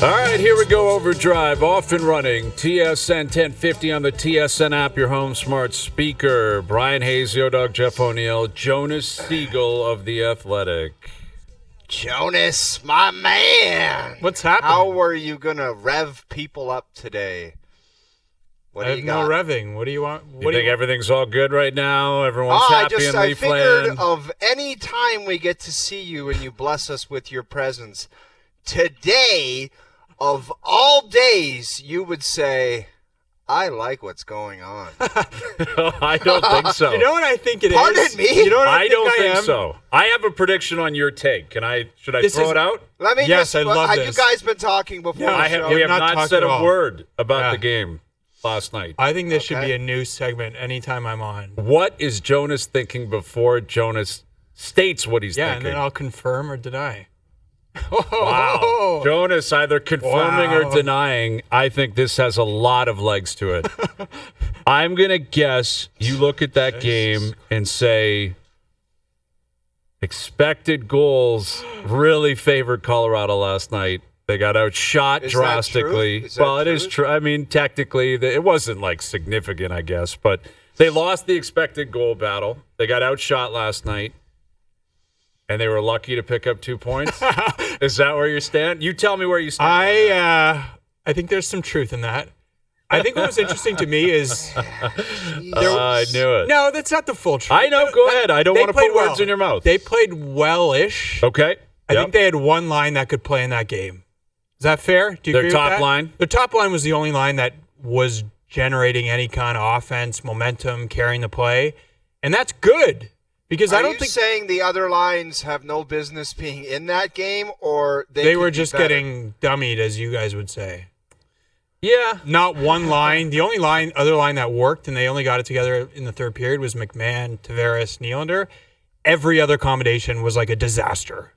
All right, here we go. OverDrive, off and running. TSN 1050 on the TSN app, your home smart speaker. Bryan Hayes, the O-Dog, Jeff O'Neill, Jonas Siegel of The Athletic. Jonas, my man. What's happening? How are you going to rev people up today? What I do have you got? no revving. What do you want? You think everything's all good right now? Everyone's happy in I figured Leafland? of any time we get to see you and you bless us with your presence, today, of all days, you would say, I like what's going on. I don't think so. You know what I think it is? Pardon me? You know what I don't think am? so. I have a prediction on your take. Should I throw it out? Let me Yes, just, I love have this. you guys been talking before the show? We have not not talked said at a all. word about Yeah. the game last night. I think this should Okay. be a new segment anytime I'm on. What is Jonas thinking before Jonas states what he's Yeah, thinking? and then I'll confirm or deny. Wow. Jonas either confirming Wow. or denying. I think this has a lot of legs to it. I'm going to guess you look at that game and say expected goals really favored Colorado last night. They got outshot Is that drastically. true? Is that Well, it is true? true. I mean, technically, it wasn't like significant, I guess, but they lost the expected goal battle. They got outshot last night. And they were lucky to pick up 2 points? Is that where you stand? You tell me where you stand. I think there's some truth in that. I think what was interesting to me is I knew it. no, that's not the full truth. I know. Go ahead. I don't They want to played put words well. in your mouth. They played well-ish. Okay. I think they had one line that could play in that game. Is that fair? Do you Their agree top with that? line? Their top line was the only line that was generating any kind of offense, momentum, carrying the play, and that's good because I Are don't you think saying the other lines have no business being in that game, or they could were be just better? getting dummied, as you guys would say. Yeah. Not one line. The only other line that worked, and they only got it together in the third period, was McMahon, Tavares, Nylander. Every other combination was like a disaster,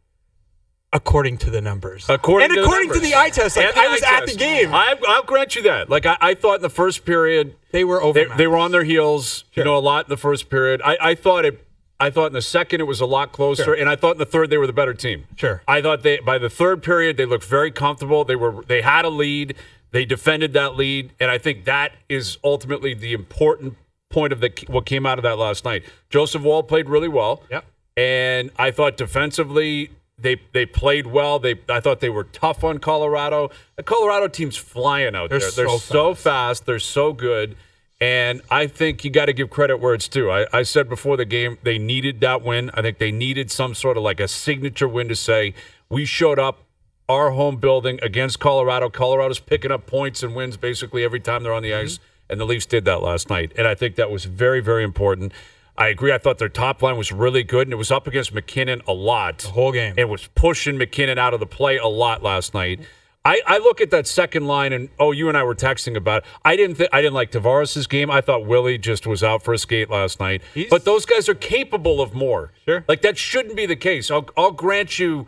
according to the numbers. According to the eye test, like And the I was eye at the test. game. I'll grant you that. Like, I thought in the first period, They were overmatched. they were on their heels, Sure. a lot in the first period. I thought in the second it was a lot closer, Sure. and I thought in the third they were the better team. Sure. I thought by the third period they looked very comfortable. They had a lead. They defended that lead, and I think that is ultimately the important point of what came out of that last night. Joseph Woll played really well. Yep. And I thought defensively they played well. I thought they were tough on Colorado. The Colorado team's flying out there. They're so fast. They're so good. And I think you got to give credit where it's due. I said before the game they needed that win. I think they needed some sort of like a signature win to say we showed up our home building against Colorado. Colorado's picking up points and wins basically every time they're on the ice. And the Leafs did that last night. And I think that was very, very important. I agree. I thought their top line was really good, and it was up against McKinnon a lot. The whole game. It was pushing McKinnon out of the play a lot last night. I look at that second line, and you and I were texting about it. I didn't like Tavares' game. I thought Willie just was out for a skate last night. But those guys are capable of more. Sure. Like, that shouldn't be the case. I'll grant you.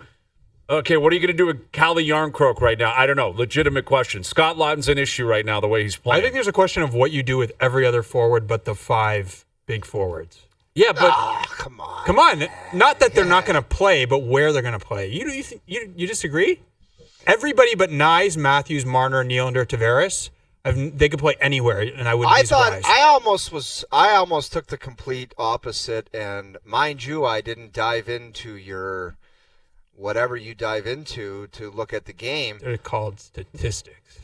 Okay, what are you going to do with Calle Yarncroke right now? I don't know. Legitimate question. Scott Laughton's an issue right now, the way he's playing. I think there's a question of what you do with every other forward but the five big forwards. Yeah, but Come on. Come on. Not that they're not going to play, but where they're going to play. You disagree? Everybody but Knies, Matthews, Marner, Nylander, Tavares, they could play anywhere, and I wouldn't be surprised. I almost took the complete opposite, and mind you, I didn't dive into your whatever you dive into to look at the game. They're called statistics.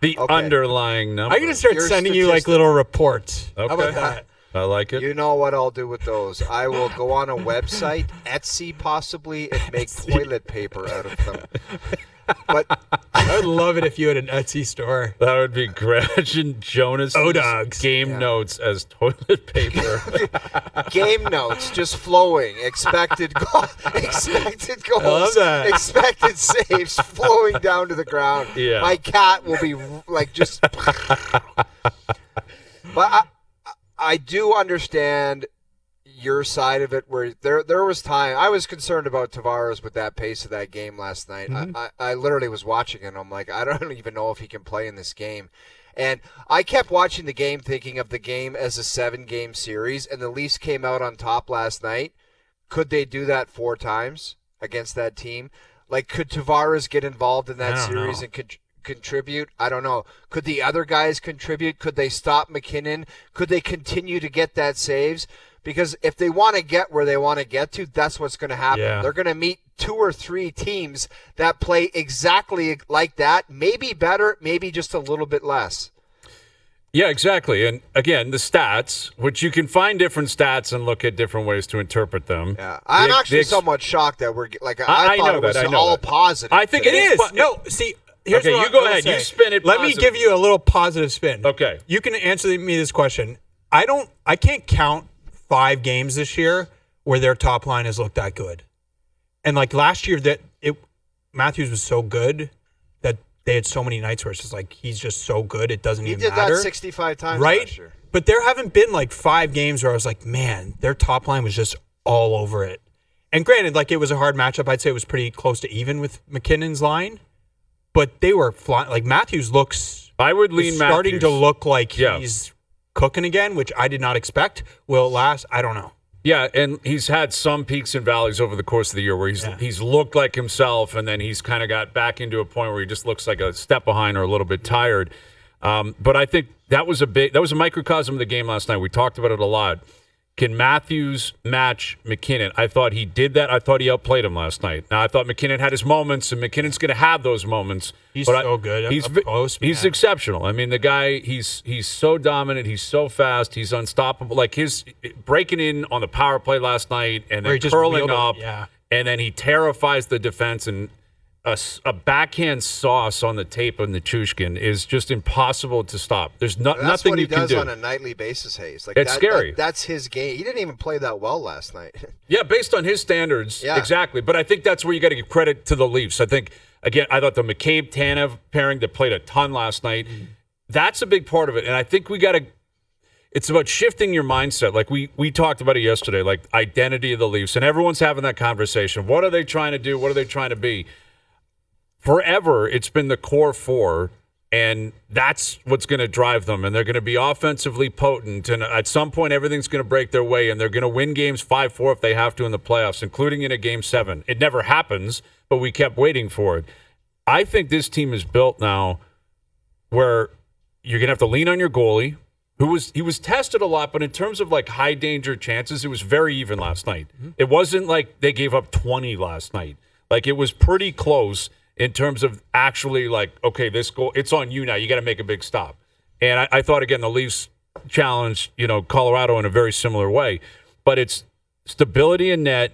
the underlying number. I'm going to start Your sending you like little reports. Okay. How about that? I like it. You know what I'll do with those? I will go on a website, Etsy possibly, and make toilet paper out of them. But I would love it if you had an Etsy store. That would be great. Imagine Jonas O-Dogs. game notes as toilet paper. game notes just flowing. Expected goals, love that. expected saves flowing down to the ground. Yeah. My cat will be like just. But I do understand your side of it, where there was time I was concerned about Tavares with that pace of that game last night. I literally was watching it and I'm like, I don't even know if he can play in this game. And I kept watching the game thinking of the game as a 7-game series, and the Leafs came out on top last night. Could they do that 4 times against that team? Like, could Tavares get involved in that series and contribute? I don't know. Could the other guys contribute? Could they stop McKinnon? Could they continue to get that saves? Because if they want to get where they want to get to, that's what's going to happen. Yeah. They're going to meet 2 or 3 teams that play exactly like that, maybe better, maybe just a little bit less. Yeah, exactly. And again, the stats, which you can find different stats and look at different ways to interpret them. Yeah, I'm actually somewhat shocked that we're like I thought it was all positive. I think it is. No, see, here's okay, what you go ahead. You spin it. Let me give you a little positive spin. Okay, you can answer me this question. I can't count 5 games this year where their top line has looked that good. And like last year, Matthews was so good that they had so many nights where it's just like he's just so good it doesn't even matter. He did that 65 times right? last year. But there haven't been like 5 games where I was like, man, their top line was just all over it. And granted, like it was a hard matchup. I'd say it was pretty close to even with McKinnon's line. But they were flying. Like Matthews looks. I would lean starting Matthews. to look like he's cooking again, which I did not expect. Will it last? I don't know. Yeah, and he's had some peaks and valleys over the course of the year where he's looked like himself, and then he's kind of got back into a point where he just looks like a step behind or a little bit tired. But I think that was a microcosm of the game last night. We talked about it a lot. Can Matthews match McKinnon? I thought he did that. I thought he outplayed him last night. Now, I thought McKinnon had his moments, and McKinnon's going to have those moments. He's so good. He's exceptional. I mean, the guy, he's so dominant. He's so fast. He's unstoppable. Like his breaking in on the power play last night and then curling up, and then he terrifies the defense. And a backhand sauce on the tape on the Chushkin is just impossible to stop. There's nothing you can do. That's what he does on a nightly basis, Hayes. Like it's scary. That's his game. He didn't even play that well last night. Yeah, based on his standards, exactly. But I think that's where you got to give credit to the Leafs. I think, again, I thought the McCabe-Tanev pairing that played a ton last night, that's a big part of it. And I think we got to – it's about shifting your mindset. Like we talked about it yesterday, like identity of the Leafs. And everyone's having that conversation. What are they trying to do? What are they trying to be? Forever, it's been the core 4, and that's what's going to drive them. And they're going to be offensively potent, and at some point, everything's going to break their way, and they're going to win games 5-4 if they have to in the playoffs, including in a Game 7. It never happens, but we kept waiting for it. I think this team is built now where you're going to have to lean on your goalie, he was tested a lot, but in terms of like high danger chances, it was very even last night. It wasn't like they gave up 20 last night. Like it was pretty close in terms of actually like, okay, this goal, it's on you now. You got to make a big stop. And I thought, again, the Leafs challenged, Colorado in a very similar way. But it's stability in net,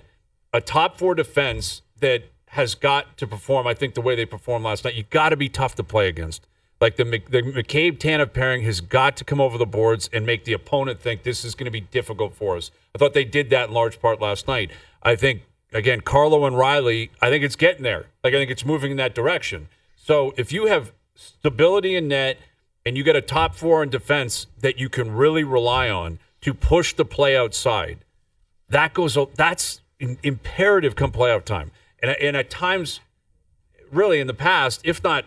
a top 4 defense that has got to perform, I think, the way they performed last night. You got to be tough to play against. Like the McCabe-Tanev pairing has got to come over the boards and make the opponent think this is going to be difficult for us. I thought they did that in large part last night. I think, again, Carlo and Riley, I think it's getting there. Like, I think it's moving in that direction. So if you have stability in net and you get a top 4 in defense that you can really rely on to push the play outside, that's imperative come playoff time. And at times, really in the past, if not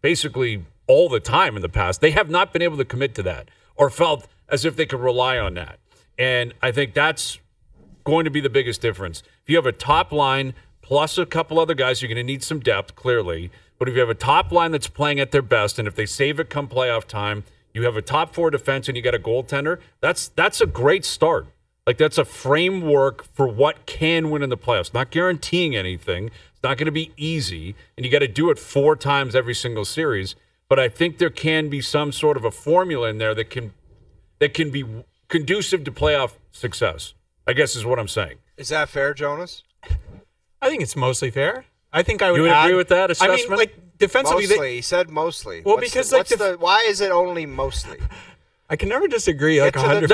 basically all the time in the past, they have not been able to commit to that or felt as if they could rely on that. And I think that's going to be the biggest difference. If you have a top line plus a couple other guys, you're going to need some depth, clearly. But if you have a top line that's playing at their best, and if they save it come playoff time, you have a top 4 defense and you got a goaltender, that's a great start. Like, that's a framework for what can win in the playoffs. Not guaranteeing anything. It's not going to be easy, and you got to do it 4 times every single series. But I think there can be some sort of a formula in there that can be conducive to playoff success, I guess is what I'm saying. Is that fair, Jonas? I think it's mostly fair. I think I would You would agree with that assessment? I mean, like, defensively... Mostly. He said mostly. Well, why is it only mostly? I can never disagree like 100%.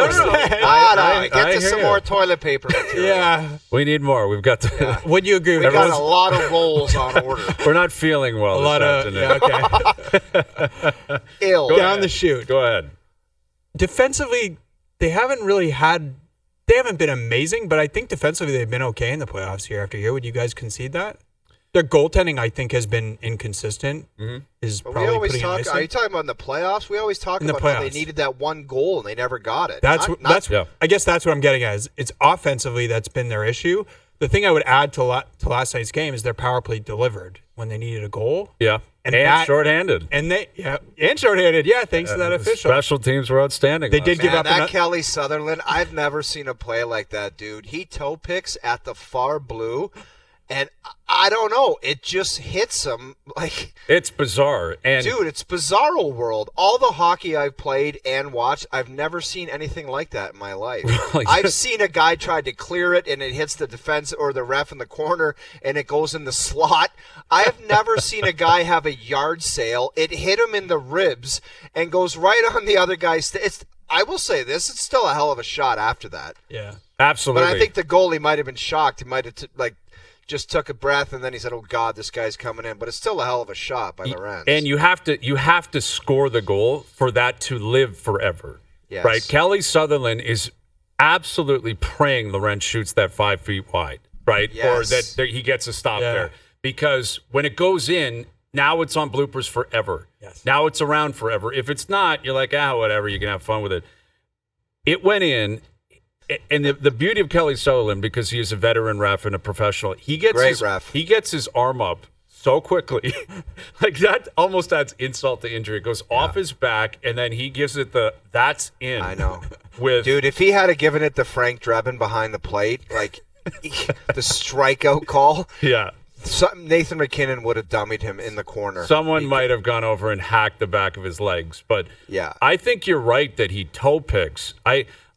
Get to some more toilet paper material. Yeah. We need more. We've got to... Would you agree with that? We got a lot of rolls on order. We're not feeling well okay. Ill. Down the chute. Go ahead. Defensively, they haven't been amazing, but I think defensively they've been okay in the playoffs year after year. Would you guys concede that? Their goaltending, I think, has been inconsistent. Is but probably putting it nicely. Are you talking about in the playoffs? We always talk about how they needed that one goal and they never got it. I guess that's what I'm getting at. It's offensively that's been their issue, The thing I would add to last night's game is their power play delivered when they needed a goal. Yeah. And shorthanded. And shorthanded. Yeah, thanks to that official. Special teams were outstanding. They did give up that Kelly Sutherland. I've never seen a play like that, dude. He toe picks at the far blue, and I don't know. It just hits him like it's bizarre. And dude, it's bizarro world. All the hockey I've played and watched, I've never seen anything like that in my life. I've seen a guy try to clear it and it hits the defense or the ref in the corner and it goes in the slot. I've never seen a guy have a yard sale. It hit him in the ribs and goes right on the other guy's. I will say this: it's still a hell of a shot after that. Yeah, absolutely. But I think the goalie might have been shocked. He might have just took a breath and then he said, "Oh God, this guy's coming in." But it's still a hell of a shot by Lorentz. And you have to score the goal for that to live forever. Yes. Right? Kelly Sutherland is absolutely praying Lorentz shoots that 5 feet wide, right? Yes. Or that he gets a stop there. Because when it goes in, now it's on bloopers forever. Yes. Now it's around forever. If it's not, you're like, whatever, you can have fun with it. It went in. And the beauty of Kelly Sutherland, because he is a veteran ref and a professional, he gets his arm up so quickly. Like that almost adds insult to injury. It goes off his back, and then he gives it that's in. I know. Dude, if he had given it to Frank Drebin behind the plate, like the strikeout call, Nathan McKinnon would have dummied him in the corner. Someone might have gone over and hacked the back of his legs. But yeah, I think you're right that he toe picks.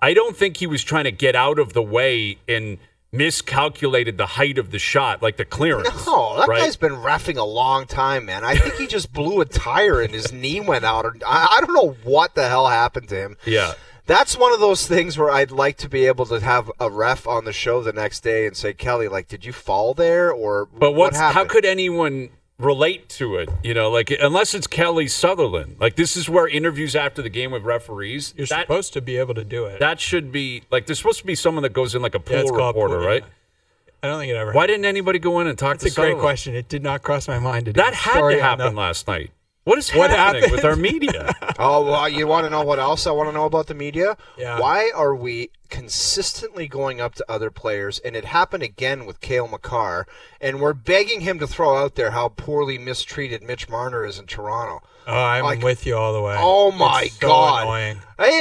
I don't think he was trying to get out of the way and miscalculated the height of the shot, like the clearance. No, that guy's been reffing a long time, man. I think he just blew a tire and his knee went out. I don't know what the hell happened to him. Yeah. That's one of those things where I'd like to be able to have a ref on the show the next day and say, Kelly, like, did you fall there or what happened? How could anyone relate to it? You know, like, unless it's Kelly Sutherland. Like, this is where interviews after the game with referees. You're supposed to be able to do it. That should be, like, there's supposed to be someone that goes in like a pool reporter, right? I don't think it ever Why didn't anybody go in and talk to Sutherland? That's a great question. It did not cross my mind. That had to happen last night. What is happening with our media? Oh, well, you want to know what else I want to know about the media? Yeah. Why are we consistently going up to other players, and it happened again with Cale Makar, and we're begging him to throw out there how poorly mistreated Mitch Marner is in Toronto? Oh, I'm with you all the way. Oh, my God. Annoying. Hey,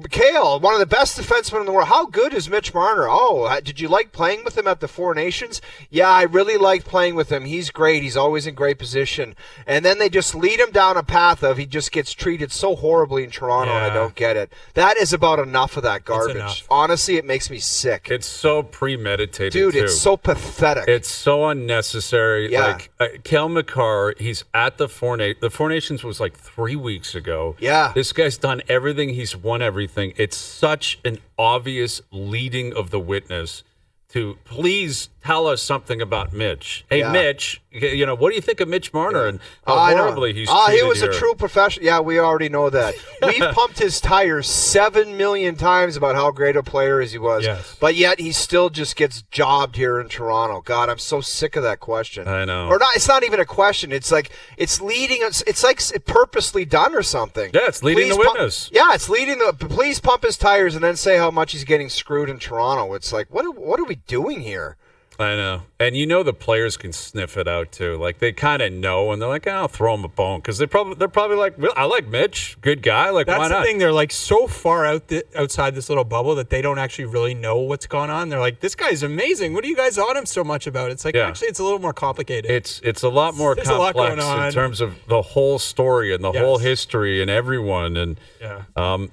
Cale, one of the best defensemen in the world. How good is Mitch Marner? Oh, did you like playing with him at the Four Nations? Yeah, I really liked playing with him. He's great. He's always in great position. And then they just lead him down a path of he just gets treated so horribly in Toronto, and I don't get it. That is about enough of that garbage. Honestly, it makes me sick. It's so premeditated, dude, too. It's so pathetic. It's so unnecessary. Yeah. Like, Cale Makar, he's at the Four Nations. The Four Nations was like 3 weeks ago. Yeah. This guy's done everything. He's won everything. It's such an obvious leading of the witness to please tell us something about Mitch. Hey, Mitch, you know, what do you think of Mitch Marner and how horribly he's treated he was here? a true professional. Yeah, we already know that. We've pumped his tires 7 million times about how great a player as he was. Yes. But yet he still just gets jobbed here in Toronto. God, I'm so sick of that question. I know. Or not, it's not even a question. It's like it's leading us. It's like purposely done or something. Yeah, it's leading the witness. It's leading the. Please pump his tires and then say how much he's getting screwed in Toronto. It's like, what are we doing here? I know. And you know the players can sniff it out too. Like they kind of know and they're like, I'll throw him a bone because they're probably like, well, I like Mitch, good guy. Like, that's why not? That's the thing. They're like so far outside this little bubble that they don't actually really know what's going on. They're like, this guy's amazing. What are you guys on him so much about? It's like actually it's a little more complicated. It's a lot more There's complex a lot going on. in terms of the whole story and the whole history and everyone. And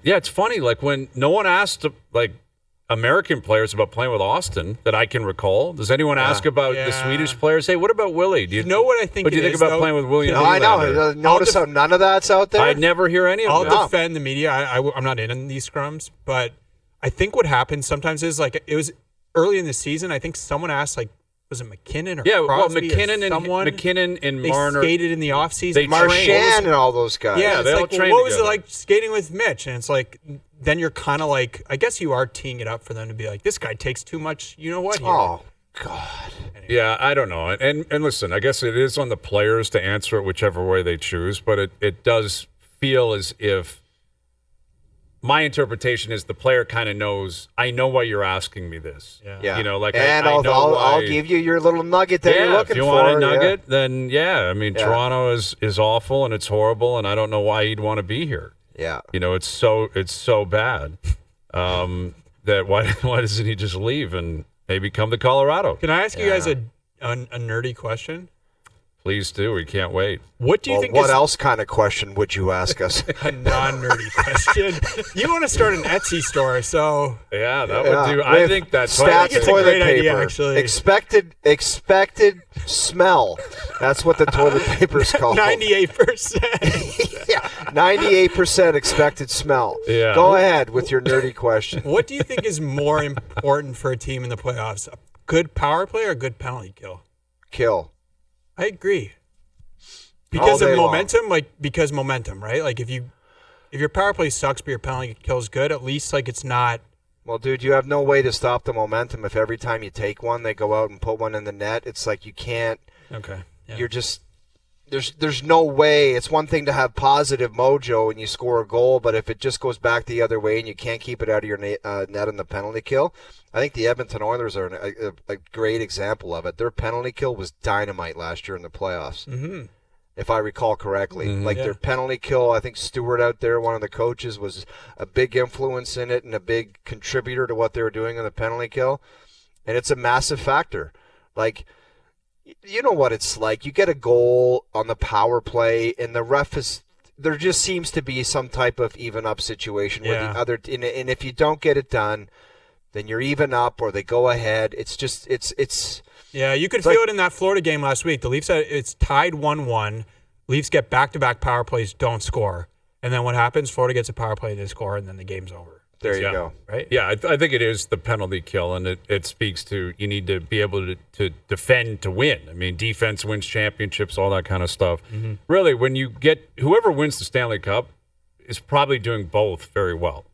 it's funny. Like when no one asked like American players about playing with Auston that I can recall. Does anyone ask about the Swedish players? Hey, what about Willie? Do you know what I think? What do you think about playing with William? No, I know. Notice how none of that's out there. I never hear any of it. I'll defend the media. I'm not in these scrums, but I think what happens sometimes is like it was early in the season. I think someone asked like, was it McKinnon or Crosby McKinnon and Marner skated in the offseason. Marchand and all those guys. Yeah, they all like, trained what was it together. like skating with Mitch? And it's like, then you're kind of like, I guess you are teeing it up for them to be like, this guy takes too much. You know what? Here. Oh God. Anyway. Yeah, I don't know. And listen, I guess it is on the players to answer it whichever way they choose, but it does feel as if my interpretation is the player kind of knows, I know why you're asking me this. Yeah. You know, like, and I know I'll why. give you your little nugget that you're looking for. If you want a nugget, then I mean, Yeah. Toronto is awful and it's horrible, and I don't know why he'd want to be here. Yeah. You know, it's so bad that why doesn't he just leave and maybe come to Colorado? Can I ask you guys a nerdy question? Please do. We can't wait. What do you think? What else kind of question would you ask us? A non-nerdy question. You want to start an Etsy store, so Yeah, that would do. I With think that's stats it's a toilet great paper. idea, actually. Expected smell. That's what the toilet paper's called. 98%. Yeah, 98% expected smell. Yeah. Go ahead with your nerdy question. What do you think is more important for a team in the playoffs? A good power play or a good penalty kill? Kill. I agree. Because All of day long. momentum, because momentum, right? Like if your power play sucks but your penalty kill is good, at least like it's not. Well, dude, you have no way to stop the momentum if every time you take one, they go out and put one in the net. It's like you can't. Okay. Yeah. You're just there's no way. It's one thing to have positive mojo and you score a goal, but if it just goes back the other way and you can't keep it out of your net in the penalty kill, I think the Edmonton Oilers are a great example of it. Their penalty kill was dynamite last year in the playoffs, if I recall correctly. Their penalty kill, I think Stewart out there, one of the coaches, was a big influence in it and a big contributor to what they were doing in the penalty kill, and it's a massive factor. Like, you know what it's like. You get a goal on the power play, and the ref is. There just seems to be some type of even up situation where the other, and if you don't get it done, then you're even up, or they go ahead. It's just it's. Yeah, you could feel it in that Florida game last week. The Leafs it's tied 1-1. Leafs get back-to-back power plays, don't score, and then what happens? Florida gets a power play, they score, and then the game's over. There you go. Right? Yeah, I think it is the penalty kill, and it speaks to you need to be able to defend to win. I mean, defense wins championships, all that kind of stuff. Really, when you get whoever wins the Stanley Cup is probably doing both very well.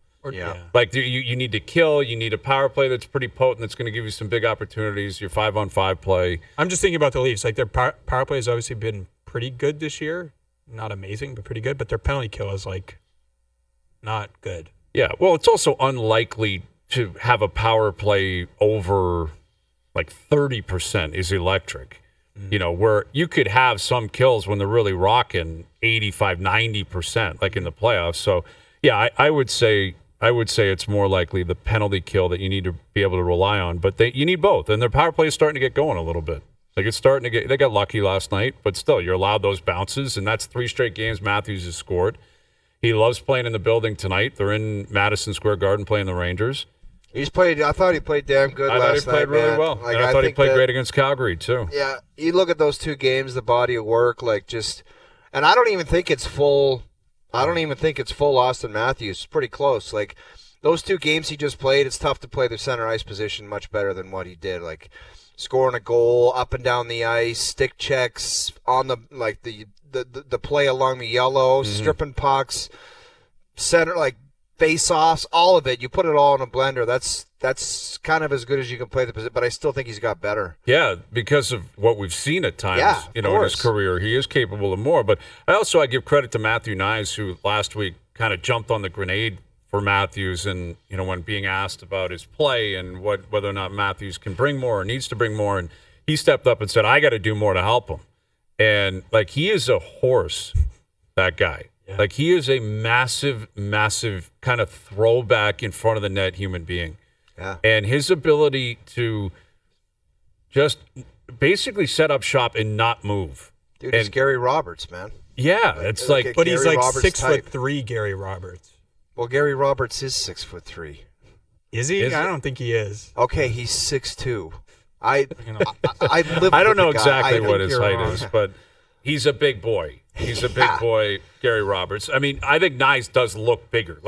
Like you need to kill, you need a power play that's pretty potent, that's going to give you some big opportunities. Your 5-on-5 play. I'm just thinking about the Leafs. Like their power play has obviously been pretty good this year, not amazing, but pretty good. But their penalty kill is like not good. Yeah, well, it's also unlikely to have a power play over like 30% is electric. You know, where you could have some kills when they're really rocking 85, 90%, like in the playoffs. So, yeah, I would say it's more likely the penalty kill that you need to be able to rely on. But you need both, and their power play is starting to get going a little bit. Like it's starting to get. They got lucky last night, but still, you're allowed those bounces, and that's 3 straight games Matthews has scored. He loves playing in the building tonight. They're in Madison Square Garden playing the Rangers. He's played. I thought he played damn good last night. I thought he played really well. Like, and I thought he played great against Calgary too. Yeah, you look at those 2 games, the body of work, and I don't even think it's full. Auston Matthews. It's pretty close. Like those 2 games he just played, it's tough to play the center ice position much better than what he did. Like scoring a goal up and down the ice, stick checks on the play along the yellow, stripping pucks, center face-offs, all of it. You put it all in a blender. That's kind of as good as you can play the position, but I still think he's got better. Yeah, because of what we've seen at times, in his career, he is capable of more. But I give credit to Matthew Knies, who last week kind of jumped on the grenade for Matthews, and when being asked about his play and whether or not Matthews can bring more or needs to bring more, and he stepped up and said, "I got to do more to help him." And he is a horse, that guy. Yeah. Like he is a massive, massive kind of throwback in front of the net human being. Yeah. And his ability to just basically set up shop and not move. Dude, he's Gary Roberts, man. Yeah, it's like, but he's Gary like Roberts 6'3" Gary Roberts. Well, Gary Roberts is 6'3". Is he? I don't think he is. Okay, he's 6'2". I don't know exactly what his height is, but he's a big boy. He's a big boy, Gary Roberts. I mean, I think Knies does look bigger.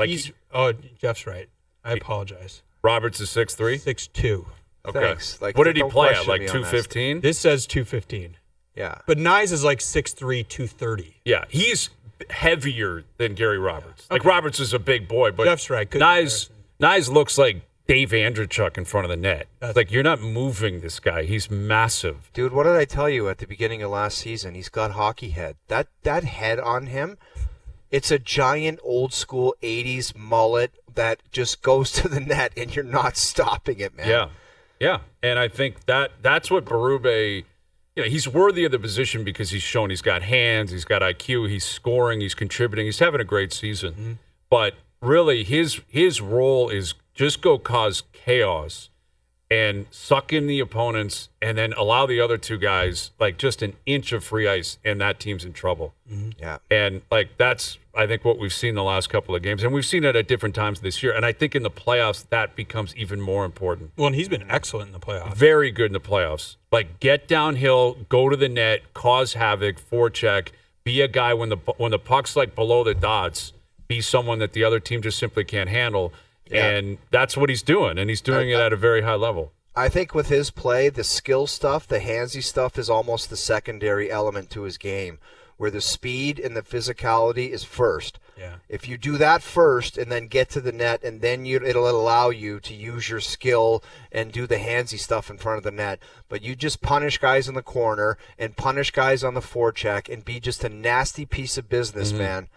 Jeff's right. I apologize. Roberts is 6'3"? 6'2". Okay. Thanks. What did he play at? 215? This says 215. Yeah. But Knies is 6'3", 230. Yeah, he's heavier than Gary Roberts. Yeah. Okay. Roberts is a big boy, but Jeff's right. Knies looks like Dave Andrechuk in front of the net. You're not moving this guy. He's massive. Dude, what did I tell you at the beginning of last season? He's got hockey head. That head on him, It's a giant old school 80s mullet that just goes to the net, and you're not stopping it, man. Yeah. And I think that's what Berube, he's worthy of the position because he's shown he's got hands, he's got IQ, he's scoring, he's contributing, he's having a great season. Mm-hmm. But really, his role is just go cause chaos and suck in the opponents and then allow the other two guys like just an inch of free ice and that team's in trouble. Mm-hmm. Yeah. And like that's I think what we've seen the last couple of games, and we've seen it at different times this year. And I think in the playoffs that becomes even more important. Well, and he's been excellent in the playoffs. Very good in the playoffs. Like get downhill, go to the net, cause havoc, forecheck, be a guy when the puck's like below the dots, be someone that the other team just simply can't handle. Yeah. And that's what he's doing, and he's doing it at a very high level. I think with his play, the skill stuff, the handsy stuff is almost the secondary element to his game, where the speed and the physicality is first. Yeah. If you do that first and then get to the net, and then it'll allow you to use your skill and do the handsy stuff in front of the net. But you just punish guys in the corner and punish guys on the forecheck and be just a nasty piece of business, man.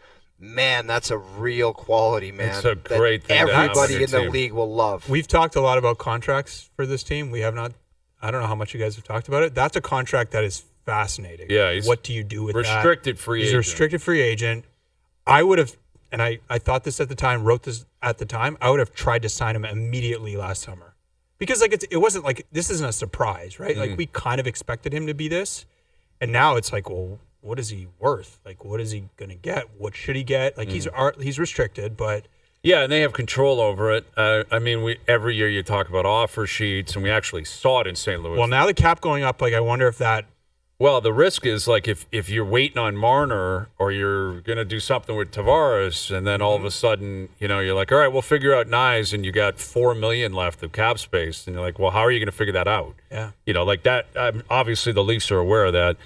Man, that's a real quality, man. It's a great thing to have on everybody your in the team. league will love. We've talked a lot about contracts for this team. We have not. I don't know how much you guys have talked about it. That's a contract that is fascinating. Yeah. What do you do with that? Restricted free agent. He's a restricted free agent. I would have, and I thought this at the time, wrote this at the time, I would have tried to sign him immediately last summer. Because like it wasn't like, this isn't a surprise, right? Like we kind of expected him to be this. And now it's like, well, what is he worth? Like, what is he going to get? What should he get? Like, he's restricted, but... Yeah, and they have control over it. I mean, every year you talk about offer sheets, and we actually saw it in St. Louis. Well, now the cap going up, like, I wonder if that... Well, the risk is, like, if you're waiting on Marner or you're going to do something with Tavares, and then all of a sudden, you're like, all right, we'll figure out Knies, and you got $4 million left of cap space. And you're like, well, how are you going to figure that out? Yeah. Like that. Obviously, the Leafs are aware of that.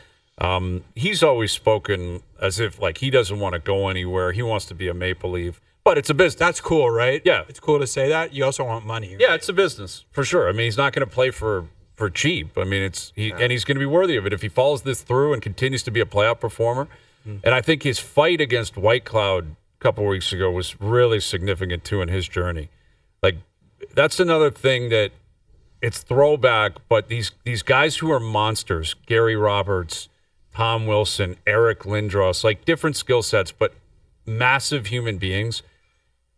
He's always spoken as if like he doesn't want to go anywhere. He wants to be a Maple Leaf, but it's a business. That's cool, right? Yeah. It's cool to say that. You also want money. Right? Yeah, it's a business for sure. I mean, he's not going to play for cheap. I mean, and he's going to be worthy of it if he follows this through and continues to be a playoff performer. And I think his fight against White Cloud a couple weeks ago was really significant too in his journey. Like that's another thing that it's throwback, but these guys who are monsters, Gary Roberts, Tom Wilson, Eric Lindros, like different skill sets, but massive human beings.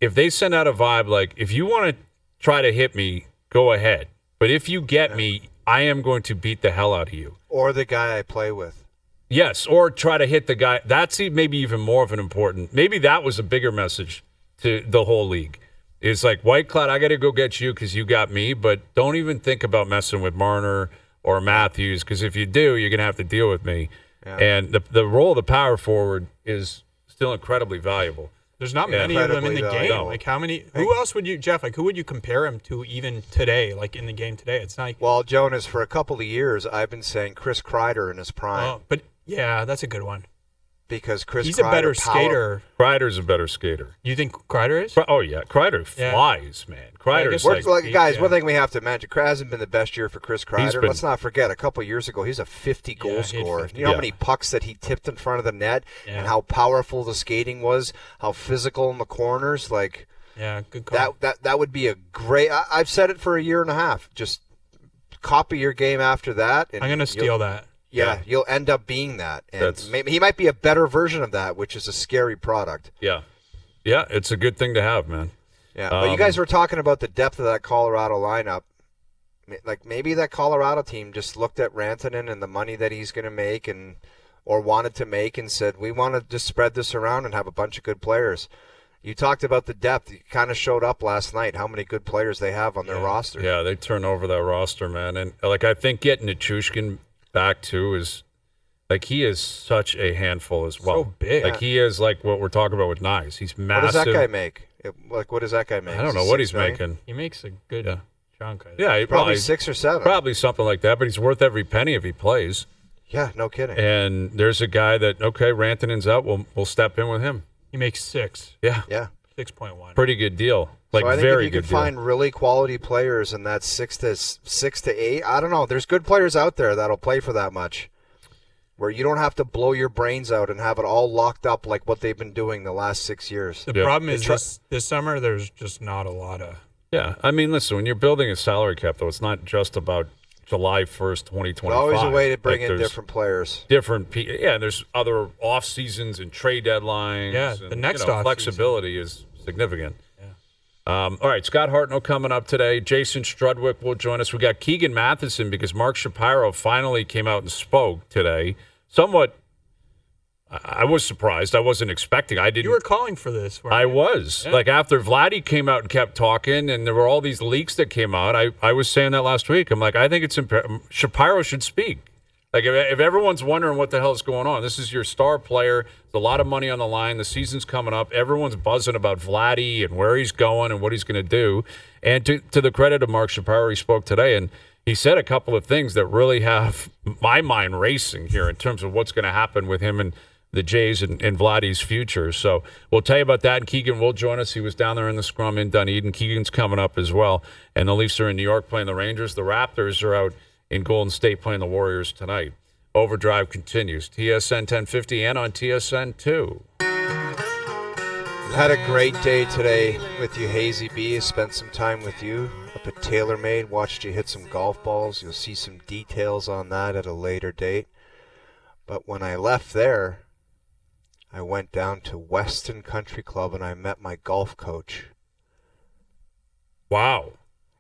If they send out a vibe like, if you want to try to hit me, go ahead. But if you get me, I am going to beat the hell out of you. Or the guy I play with. Yes, or try to hit the guy. That's maybe even more of an important. Maybe that was a bigger message to the whole league. It's like, White Cloud, I got to go get you because you got me, but don't even think about messing with Marner or Matthews because if you do, you're going to have to deal with me. Yeah. And the role of the power forward is still incredibly valuable. There's not many of them in the game. No. Like how many? Who else would you, Jeff? Like who would you compare him to even today? Like in the game today, it's not. Well, Jonas, for a couple of years, I've been saying Chris Kreider in his prime. But yeah, that's a good one. Because he's a better skater. Kreider's a better skater. You think Kreider is? Oh yeah, Kreider flies, man. Kreider's guys. One thing we have to mention: it hasn't been the best year for Chris Kreider. Let's not forget, a couple of years ago, he's a 50 goal scorer. You know how many pucks that he tipped in front of the net, and how powerful the skating was, how physical in the corners. Like, good call. That would be a great. I've said it for a year and a half. Just copy your game after that. And I'm gonna steal that. Yeah, you'll end up being that. And maybe he might be a better version of that, which is a scary product. Yeah. Yeah, it's a good thing to have, man. Yeah, but you guys were talking about the depth of that Colorado lineup. Like maybe that Colorado team just looked at Rantanen and the money that he's going to make or wanted to make and said, we want to just spread this around and have a bunch of good players. You talked about the depth. You kind of showed up last night, how many good players they have on their roster. Yeah, they turn over that roster, man. And like I think getting Nichushkin back too is like he is such a handful as well. So big. Like he is like what we're talking about with Knies. He's massive. What does that guy make? What does that guy make? I don't know what he's making. He makes a good chunk. Yeah, probably 6 or 7. Probably something like that. But he's worth every penny if he plays. Yeah, no kidding. And there's a guy that Rantanen's out. We'll step in with him. He makes 6. Yeah. 6.1. Pretty good deal. Like so I think very if you good can find really quality players in that 6 to 8, I don't know. There's good players out there that'll play for that much. where you don't have to blow your brains out and have it all locked up like what they've been doing the last 6 years. The problem is this summer, there's just not a lot of... Yeah, I mean, listen, when you're building a salary cap, though, it's not just about July 1st, 2025. There's always a way to bring in different players. Yeah, there's other off seasons and trade deadlines. Yeah, and, the next off flexibility is significant. Yeah. All right, Scott Hartnell coming up today. Jason Strudwick will join us. We got Keegan Matheson because Mark Shapiro finally came out and spoke today. Somewhat, I was surprised. I wasn't expecting. I didn't. You were calling for this, weren't you? I was. Yeah. Like, after Vladdy came out and kept talking, and there were all these leaks that came out, I was saying that last week. I'm like, I think it's Shapiro should speak. Like, if everyone's wondering what the hell is going on, this is your star player. There's a lot of money on the line. The season's coming up. Everyone's buzzing about Vladdy and where he's going and what he's going to do. And to the credit of Mark Shapiro, he spoke today, and he said a couple of things that really have my mind racing here in terms of what's going to happen with him and the Jays and Vladdy's future. So we'll tell you about that. And Keegan will join us. He was down there in the scrum in Dunedin. Keegan's coming up as well. And the Leafs are in New York playing the Rangers. The Raptors are out in Golden State playing the Warriors tonight. Overdrive continues. TSN 1050 and on TSN 2. Had a great day today with you, Hazy B. Spent some time with you up at TaylorMade. Watched you hit some golf balls. You'll see some details on that at a later date. But when I left there, I went down to Weston Country Club and I met my golf coach. Wow.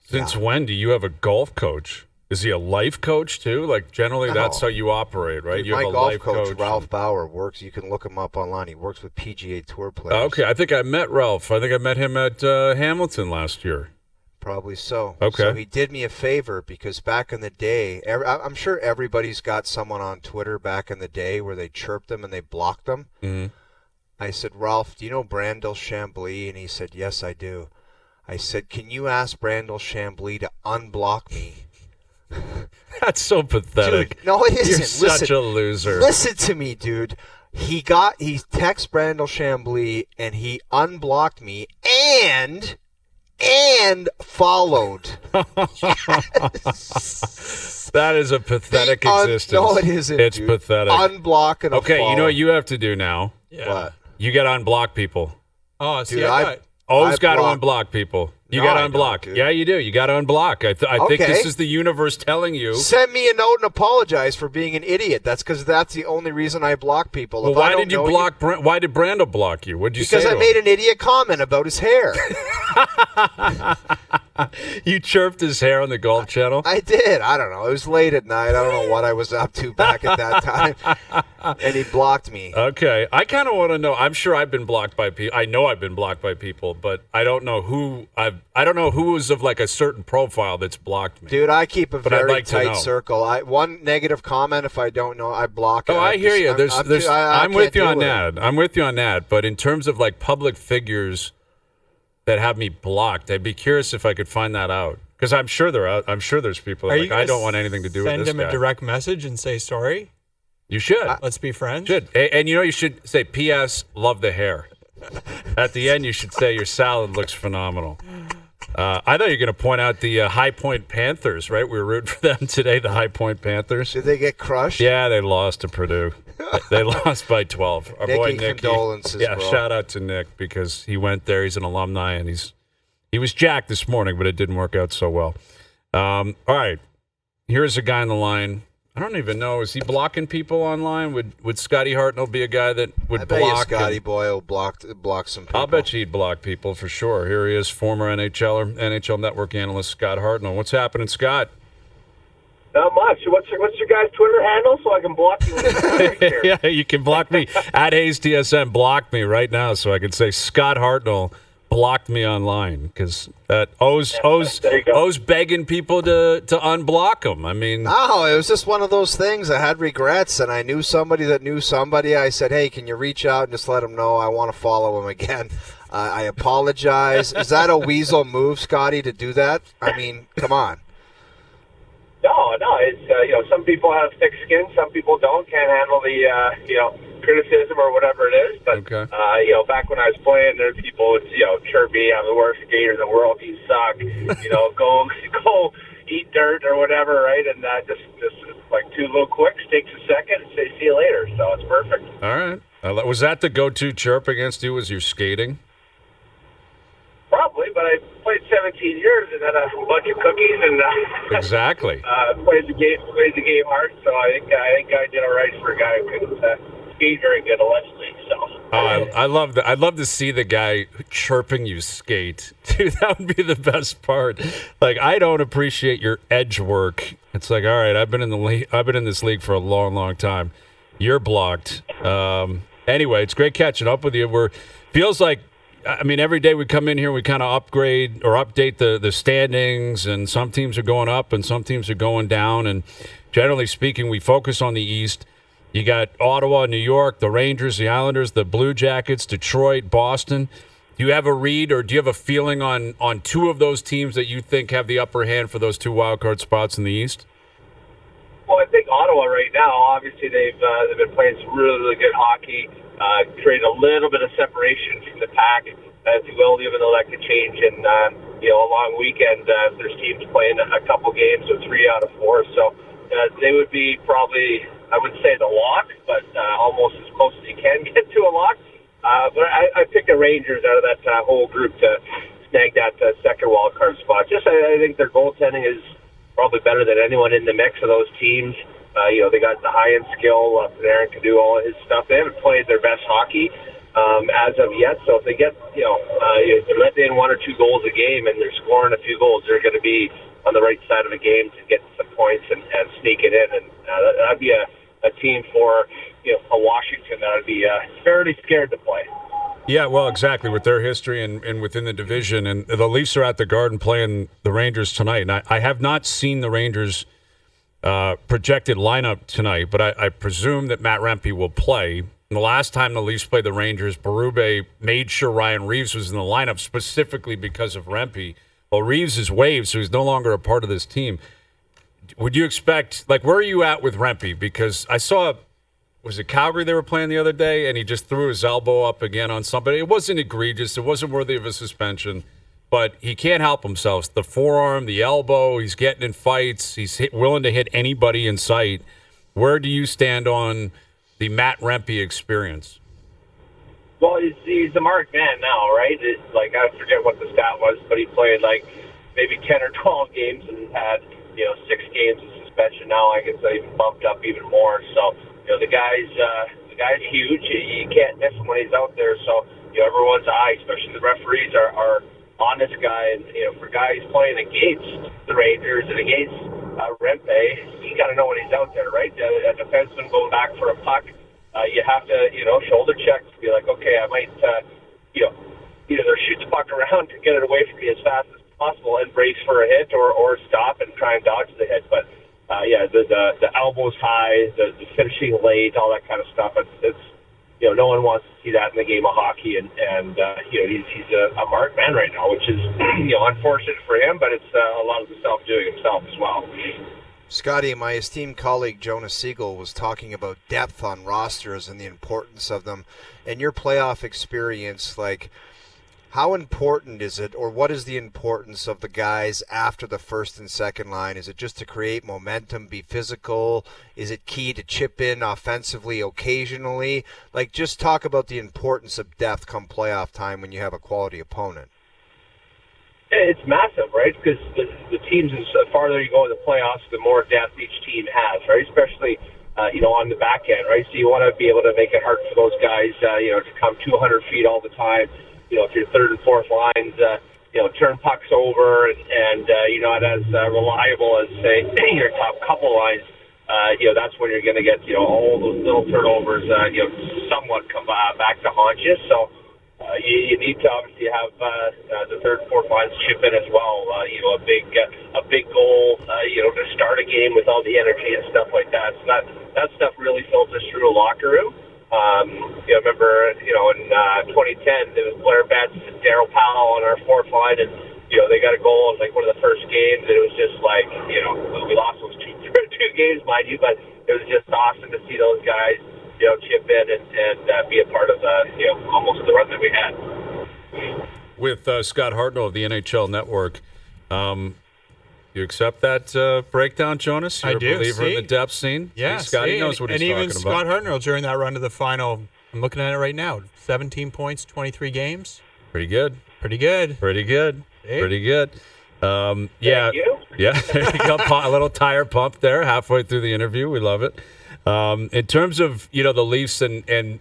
Since when do you have a golf coach? Is he a life coach too? Like, generally that's how you operate, right? Dude, you have my a golf life coach, Ralph Bauer, works. You can look him up online. He works with PGA Tour players. Okay, I think I met Ralph. I think I met him at Hamilton last year. Probably so. Okay. So he did me a favor because back in the day, I'm sure everybody's got someone on Twitter back in the day where they chirped them and they blocked them. Mm-hmm. I said, Ralph, do you know Brandel Chambly? And he said, yes, I do. I said, can you ask Brandel Chambly to unblock me? That's so pathetic. Dude, no, it isn't. You're such a loser. Listen to me, dude. He texted Brandel Chambly and he unblocked me and followed. That is a pathetic existence. No, it isn't. It's dude. pathetic. Unblock and okay, follow. You know what you have to do now? Yeah. What? You got to unblock people. Oh, see, Dude, I Always got to unblock people. You got to I unblock. don't, Yeah, you do. You got to unblock. I think this is the universe telling you. Send me a note and apologize for being an idiot. That's because that's the only reason I block people. Well, why did you block? Why did Brandel block you? What did you say? Because I made an idiot comment about his hair. You chirped his hair on the Golf Channel? I did. I don't know. It was late at night. I don't know what I was up to back at that time. And he blocked me. Okay. I kind of want to know. I'm sure I've been blocked by people. I know I've been blocked by people, but I don't know who I don't know who is of like a certain profile that's blocked me. Dude, I keep a very to know. tight circle. One negative comment, if I don't know, I block it. Oh, I hear you. I'm with you on that. I'm with you on that. But in terms of like public figures that have me blocked, I'd be curious if I could find that out. Because I'm sure they're out. I'm sure there's people that like, I don't want anything to do with this Send him guy. a direct message and say sorry. You should. Let's be friends. Should. And you know, you should say, P.S. Love the hair. At the end, you should say your salad looks phenomenal. I thought you were going to point out the High Point Panthers, right? We were rooting for them today, the High Point Panthers. Did they get crushed? Yeah, they lost to Purdue. They lost by 12. Our boy Nick. Condolences, yeah, bro. Shout out to Nick because he went there. He's an alumni, and he was jacked this morning, but it didn't work out so well. All right. Here's a guy on the line. I don't even know. Is he blocking people online? Would Scotty Hartnell be a guy that would block? I bet you Scotty Boy will block some people. I'll bet you he'd block people for sure. Here he is, former NHLer, NHL Network analyst Scott Hartnell. What's happening, Scott? Not much. What's your guys' Twitter handle so I can block you? Yeah, you can block me at Hayes TSN. Block me right now so I can say Scott Hartnell blocked me online because O's begging people to unblock him. I mean, no, it was just one of those things. I had regrets, and I knew somebody that knew somebody. I said, hey, can you reach out and just let him know I want to follow him again? I apologize. Is that a weasel move, Scotty, to do that? I mean, come on. No, it's some people have thick skin, some people don't, can't handle the criticism or whatever it is. But okay. Back when I was playing, there were people would chirp me, I'm the worst skater in the world, you suck. Go eat dirt or whatever, right? And just like 2 little quicks, takes a second, and say, see you later. So it's perfect. All right. Was that the go-to chirp against you? Was your skating? Probably, but I played 17 years and had a bunch of cookies and Exactly. Played the game hard. So I think I did all right for a guy who couldn't skate very good, allegedly. So I love that. I'd love to see the guy chirping you skate. Dude, that would be the best part. Like, I don't appreciate your edge work. It's like, all right, I've been in the league. I've been in this league for a long, long time. You're blocked. Anyway, it's great catching up with you. Feels like, I mean, every day we come in here, we kind of upgrade or update the standings, and some teams are going up and some teams are going down. And generally speaking, we focus on the East. You got Ottawa, New York, the Rangers, the Islanders, the Blue Jackets, Detroit, Boston. Do you have a read or do you have a feeling on 2 of those teams that you think have the upper hand for those 2 wildcard spots in the East? Well, I think Ottawa right now, obviously they've been playing some really, really good hockey, created a little bit of separation from the pack, as you will, even though that could change in a long weekend. There's teams playing a couple games with 3 out of 4, so they would be probably, I wouldn't say the lock, but almost as close as you can get to a lock. But I picked the Rangers out of that whole group to snag that second wild card spot. Just I think their goaltending is probably better than anyone in the mix of those teams. They got the high-end skill. Panarin can do all of his stuff. They haven't played their best hockey as of yet. So if they get, they're letting in 1 or 2 goals a game and they're scoring a few goals, they're going to be on the right side of the game to get some points and sneak it in. And that'd be a team for a Washington that I'd be fairly scared to play. Yeah, well, exactly, with their history and within the division. And the Leafs are at the Garden playing the Rangers tonight. And I have not seen the Rangers' projected lineup tonight, but I presume that Matt Rempe will play. And the last time the Leafs played the Rangers, Berube made sure Ryan Reeves was in the lineup specifically because of Rempe. Well, Reeves is waived, so he's no longer a part of this team. Would you expect, like, where are you at with Rempe? Because I saw, was it Calgary they were playing the other day, and he just threw his elbow up again on somebody. It wasn't egregious. It wasn't worthy of a suspension, but he can't help himself. The forearm, the elbow, he's getting in fights. He's willing to hit anybody in sight. Where do you stand on the Matt Rempe experience? Well, he's a marked man now, right? I forget what the stat was, but he played maybe 10 or 12 games and had 6 games of suspension. Now I guess they even bumped up even more. So the guy's huge. You can't miss him when he's out there. So everyone's eye, especially the referees, are on this guy. And for guys playing against the Rangers and against Rempe, you got to know when he's out there, right? A defenseman going back for a puck. You have to, shoulder check to be like, okay, I might, either shoot the puck around to get it away from me as fast as possible and brace for a hit or stop and try and dodge the hit. But, the elbows high, the finishing late, all that kind of stuff. It's no one wants to see that in the game of hockey. And he's a marked man right now, which is, unfortunate for him, but it's a lot of the self-doing himself as well. Scotty, my esteemed colleague Jonas Siegel was talking about depth on rosters and the importance of them. And your playoff experience, how important is it, or what is the importance of the guys after the first and second line? Is it just to create momentum, be physical? Is it key to chip in offensively occasionally? Just talk about the importance of depth come playoff time when you have a quality opponent. It's massive, right? Because the teams, the farther you go in the playoffs, the more depth each team has, right? Especially, on the back end, right? So you want to be able to make it hard for those guys, to come 200 feet all the time. If your third and fourth lines, turn pucks over and you're not as reliable as, say, your top couple lines, that's when you're going to get, all those little turnovers, somewhat come back to haunt you. So, you need to obviously have the third and fourth lines chip in as well. A big goal, to start a game with all the energy and stuff like that. So that stuff really filters through a locker room. I remember, in 2010, there was Blair Betts and Darryl Powell on our fourth line, and they got a goal in one of the first games, and it was just we lost those two games, mind you, but it was just awesome to see those guys chip in and be a part of almost the run that we had. With Scott Hartnell of the NHL Network, You accept that breakdown, Jonas? You're I do. a believer in the depth scene? Yeah. Scotty knows what he's talking about. And even Scott Hartnell during that run to the final, I'm looking at it right now, 17 points, 23 games. Pretty good. Pretty good. Pretty good. Hey. Pretty good. Yeah. Thank you. Yeah. There you go. A little tire pump there halfway through the interview. We love it. In terms of, the Leafs and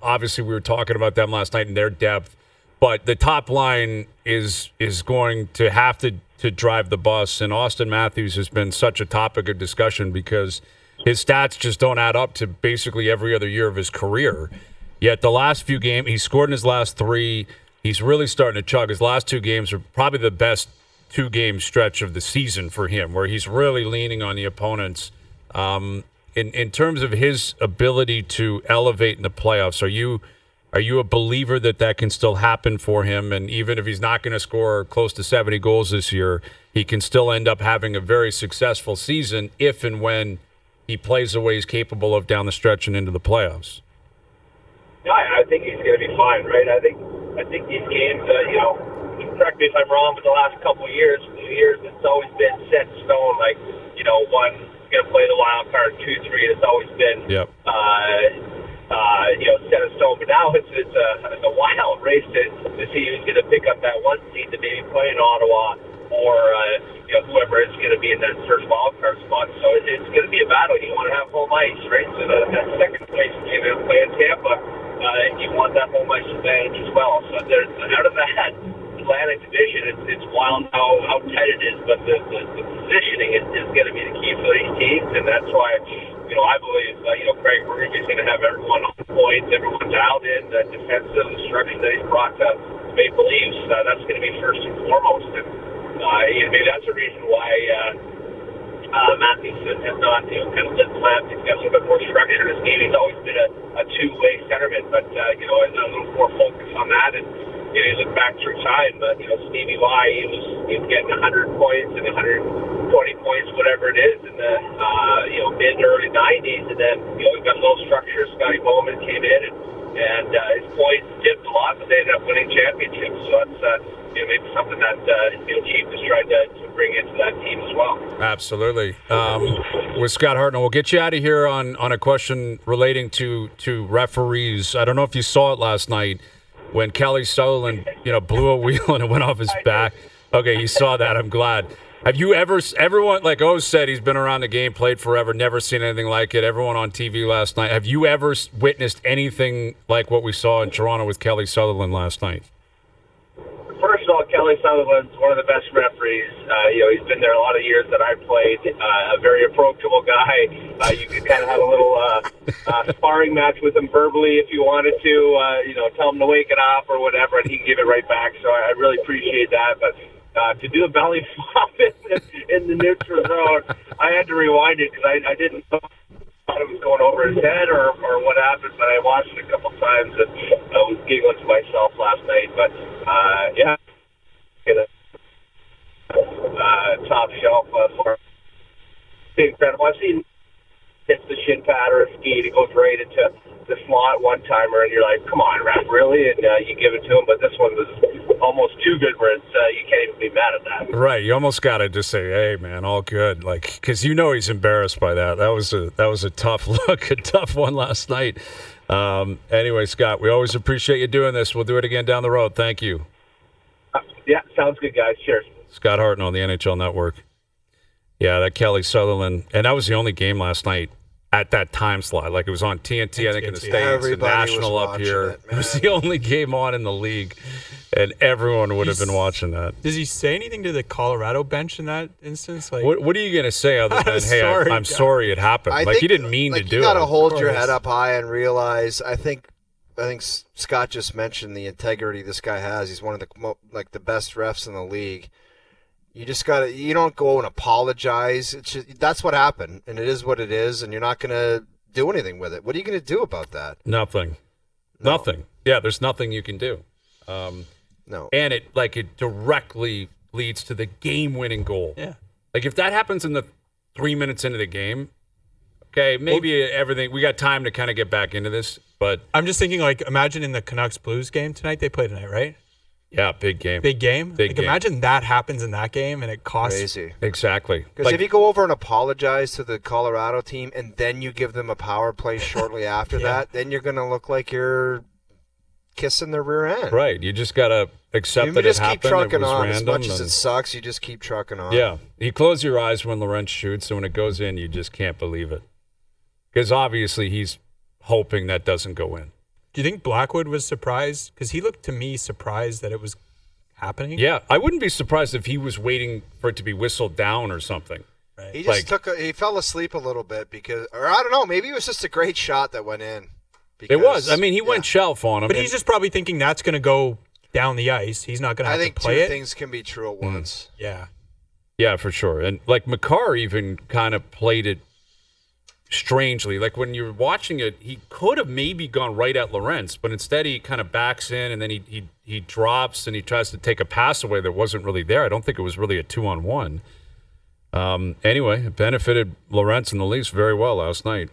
obviously we were talking about them last night and their depth, but the top line is going to have to drive the bus, and Auston Matthews has been such a topic of discussion because his stats just don't add up to basically every other year of his career. Yet the last few games, he scored in his last 3. He's really starting to chug. His last 2 games are probably the best 2-game stretch of the season for him, where he's really leaning on the opponents. In terms of his ability to elevate in the playoffs, are you a believer that can still happen for him? And even if he's not going to score close to 70 goals this year, he can still end up having a very successful season if and when he plays the way he's capable of down the stretch and into the playoffs. Yeah, I think he's going to be fine, right? I think these games, correct me if I'm wrong, but the last couple of years, it's always been set in stone. Like, one's going to play the wild card, 2, 3. It's always been, set in stone. But now it's a wild race to see who's going to pick up that 1 seed to maybe play in Ottawa or whoever is going to be in that first wild card spot. So it's going to be a battle. You want to have home ice, right? So that second place team to play in Tampa, you want that home ice advantage as well. So there's out of that Atlantic division, it's wild how tight it is, but the positioning is going to be the key for these teams, and that's why I believe Craig Berube is going to have everyone on point, everyone dialed in, the defensive structure that he's brought to Maple Leafs. That's going to be first and foremost, and maybe that's a reason why Matthews has not kind of lit the lamp. He's got a little bit more structure in his game. He's always been a two-way centerman, but a little more focus on that. And you look back through time, Stevie Y, he was getting 100 points and 120 points, whatever it is, in the mid early 90s, and then we got a little structure. Scotty Bowman came in, and his points dipped a lot, but they ended up winning championships. So that's maybe something that Chief is trying to bring into that team as well. Absolutely. With Scott Hartnell, we'll get you out of here on a question relating to referees. I don't know if you saw it last night when Kelly Sutherland, blew a wheel and it went off his back. Okay, you saw that. I'm glad. Have you everyone, like O said, he's been around the game, played forever, never seen anything like it. Everyone on TV last night. Have you ever witnessed anything like what we saw in Toronto with Kelly Sutherland last night? First of all, Kelly Sutherland's one of the best referees. He's been there a lot of years that I played. A very approachable guy. You could kind of have a little sparring match with him verbally if you wanted to. Tell him to wake it up or whatever, and he can give it right back. So I really appreciate that. But to do a belly flop in the neutral zone, I had to rewind it because I didn't know. Thought it was going over his head or what happened, but I watched it a couple times and I was giggling to myself last night. But top shelf for incredible. I've seen hits the shin pad or a skate, it goes right into the slot one timer, and you're like, "Come on, ref, really?" And you give it to him. But this one was almost too good, where you can't even be mad at that. Right, you almost got to just say, "Hey, man, all good," because he's embarrassed by that. That was a tough look, a tough one last night. Anyway, Scott, we always appreciate you doing this. We'll do it again down the road. Thank you. Yeah, sounds good, guys. Cheers. Scott Hartnell on the NHL Network. Yeah, that Kelly Sutherland, and that was the only game last night at that time slot. Like, it was on TNT, I think, in the States, and national up here. It was the only game on in the league, and everyone would have been watching that. Does he say anything to the Colorado bench in that instance? Like, what are you going to say other than, "Hey, I'm sorry it happened"? He didn't mean to do it. You got to hold your head up high and realize. I think Scott just mentioned the integrity this guy has. He's one of the best refs in the league. You just got to. You don't go and apologize. It's just, that's what happened, and it is what it is, and you're not going to do anything with it. What are you going to do about that? Nothing. No. Nothing. Yeah, there's nothing you can do. No. And it directly leads to the game-winning goal. Yeah. Like, if that happens in the 3 minutes into the game, okay, maybe everything. We got time to kind of get back into this, but I'm just thinking, imagine in the Canucks Blues game tonight. They play tonight, right? Yeah, big game. Big game? Big game. Imagine that happens in that game and it costs. Crazy. Exactly. Because if you go over and apologize to the Colorado team and then you give them a power play shortly after that, then you're going to look like you're kissing their rear end. Right. You just got to accept that it happened. You just keep trucking it was on. random, As much as it sucks, you just keep trucking on. Yeah. You close your eyes when Lorentz shoots, and when it goes in, you just can't believe it. Because obviously he's hoping that doesn't go in. Do you think Blackwood was surprised? Because he looked to me surprised that it was happening. Yeah. I wouldn't be surprised if he was waiting for it to be whistled down or something. Right. He just he fell asleep a little bit or I don't know, maybe it was just a great shot that went in. It was. I mean, he went shelf on him. But he's just probably thinking that's going to go down the ice. He's not going to have to play it. I think two things can be true at once. Yeah. Yeah, for sure. And like Makar even kind of played it strangely. Like when you're watching it, he could have maybe gone right at Lorentz, but instead he kind of backs in and then he drops and he tries to take a pass away that wasn't really there. I don't think it was really a 2-on-1. Anyway, it benefited Lorentz and the Leafs very well last night.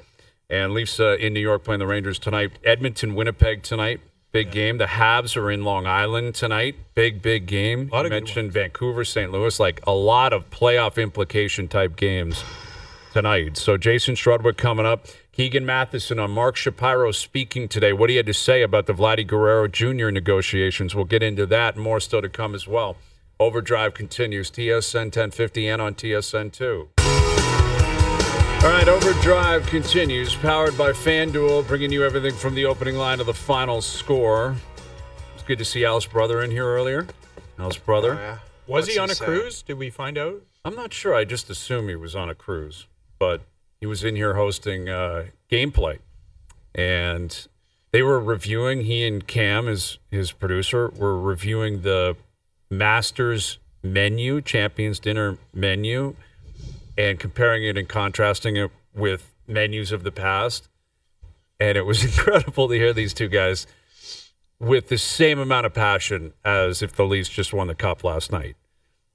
And Leafs in New York playing the Rangers tonight. Edmonton, Winnipeg tonight. Big game. The Habs are in Long Island tonight. Big game. You mentioned Vancouver, St. Louis. Like a lot of playoff implication type games tonight. So Jason Strudwick coming up. Keegan Matheson on Mark Shapiro speaking today. What he had to say about the Vladdy Guerrero Jr. negotiations. We'll get into that and more still to come as well. OverDrive continues. TSN 1050 and on TSN 2. All right, OverDrive continues, powered by FanDuel, bringing you everything from the opening line to the final score. It's good to see Al's brother in here earlier. Al's brother. Oh, yeah. Was he on a cruise? Did we find out? I'm not sure. I just assume he was on a cruise. But he was in here hosting gameplay. And they were reviewing, he and Cam, his producer, were reviewing the Masters menu, Champions Dinner menu, and comparing it and contrasting it with menus of the past. And it was incredible to hear these two guys with the same amount of passion as if the Leafs just won the Cup last night.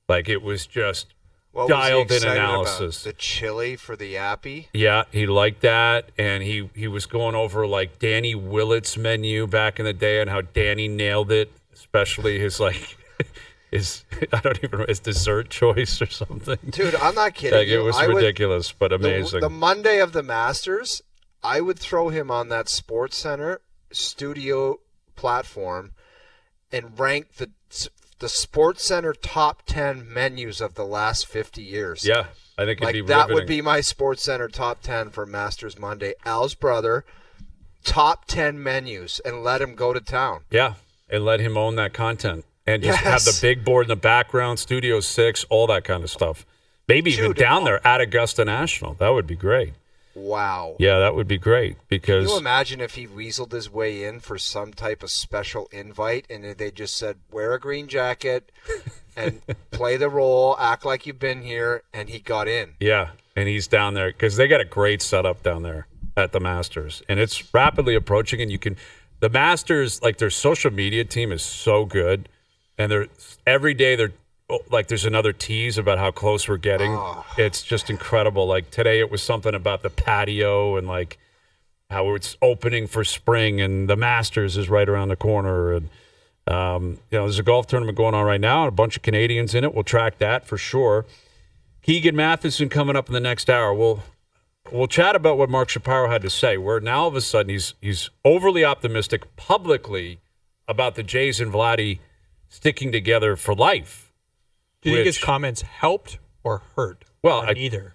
Like, it was just dialed-in analysis. The chili for the Yappy? Yeah, he liked that. And he was going over, like, Danny Willett's menu back in the day and how Danny nailed it, especially his, like... his dessert choice or something. Dude, I'm not kidding. Like, it was ridiculous, but amazing. The Monday of the Masters, I would throw him on that SportsCenter studio platform and rank the SportsCenter top 10 menus of the last 50 years. Yeah, I think it'd be that riveting. would be my SportsCenter top 10 for Masters Monday. Al's brother, top 10 menus, and let him go to town. Yeah, and let him own that content. And just have the big board in the background, Studio 6, all that kind of stuff. Maybe even down there at Augusta National. That would be great. Wow. Yeah, that would be great. Because can you imagine if he weaseled his way in for some type of special invite and they just said, wear a green jacket and play the role, act like you've been here, and he got in. Yeah, and he's down there because they got a great setup down there at the Masters. And it's rapidly approaching, and the Masters, like their social media team is so good. And every day there's another tease about how close we're getting. Oh. It's just incredible. Like today it was something about the patio and like how it's opening for spring and the Masters is right around the corner. And, there's a golf tournament going on right now and a bunch of Canadians in it. We'll track that for sure. Keegan Matheson coming up in the next hour. We'll chat about what Mark Shapiro had to say, where now all of a sudden he's overly optimistic publicly about the Jays and Vladdy sticking together for life. Do you think his comments helped or hurt? Well, neither.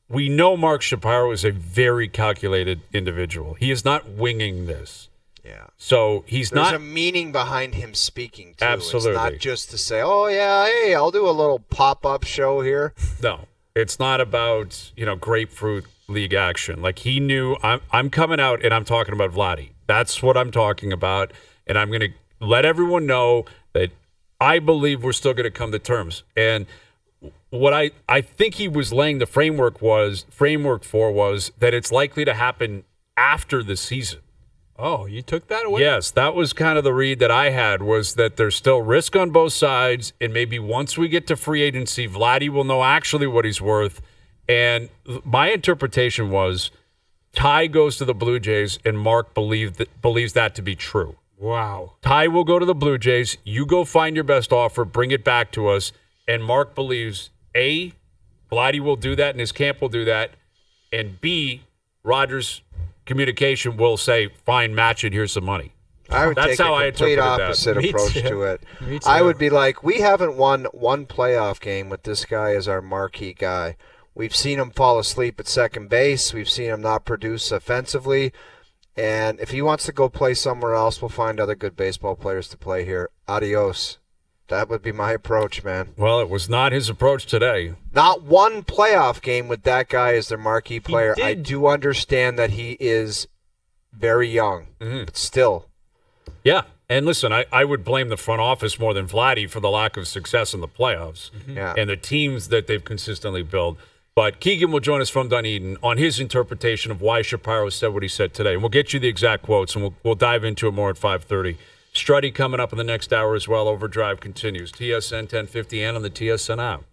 We know Mark Shapiro is a very calculated individual. He is not winging this. Yeah. So There's a meaning behind him speaking, too. Absolutely. It's not just to say, oh, yeah, hey, I'll do a little pop-up show here. No. It's not about, grapefruit league action. Like, he knew, I'm coming out and I'm talking about Vladdy. That's what I'm talking about. And I'm going to let everyone know that I believe we're still going to come to terms. And what I think he was laying the framework for was that it's likely to happen after the season. Oh, you took that away? Yes, that was kind of the read that I had, was that there's still risk on both sides, and maybe once we get to free agency, Vladdy will know actually what he's worth. And my interpretation was Ty goes to the Blue Jays, and Mark believes that to be true. Wow. Ty will go to the Blue Jays. You go find your best offer, bring it back to us. And Mark believes, A, Vladdy will do that and his camp will do that. And B, Rogers Communication will say, fine, match it, here's some money. I would That's take how a I complete interpreted opposite that. Me approach too. to it. Me too. I would be like, we haven't won one playoff game with this guy as our marquee guy. We've seen him fall asleep at second base. We've seen him not produce offensively. And if he wants to go play somewhere else, we'll find other good baseball players to play here. Adios. That would be my approach, man. Well, it was not his approach today. Not one playoff game with that guy as their marquee player. I did. do understand that he is very young, but still. Yeah. And listen, I would blame the front office more than Vladdy for the lack of success in the playoffs Yeah. and the teams that they've consistently built. But Keegan will join us from Dunedin on his interpretation of why Shapiro said what he said today. And we'll get you the exact quotes, and we'll dive into it more at 5:30. Struddy coming up in the next hour as well. OverDrive continues. TSN 1050 and on the TSN app.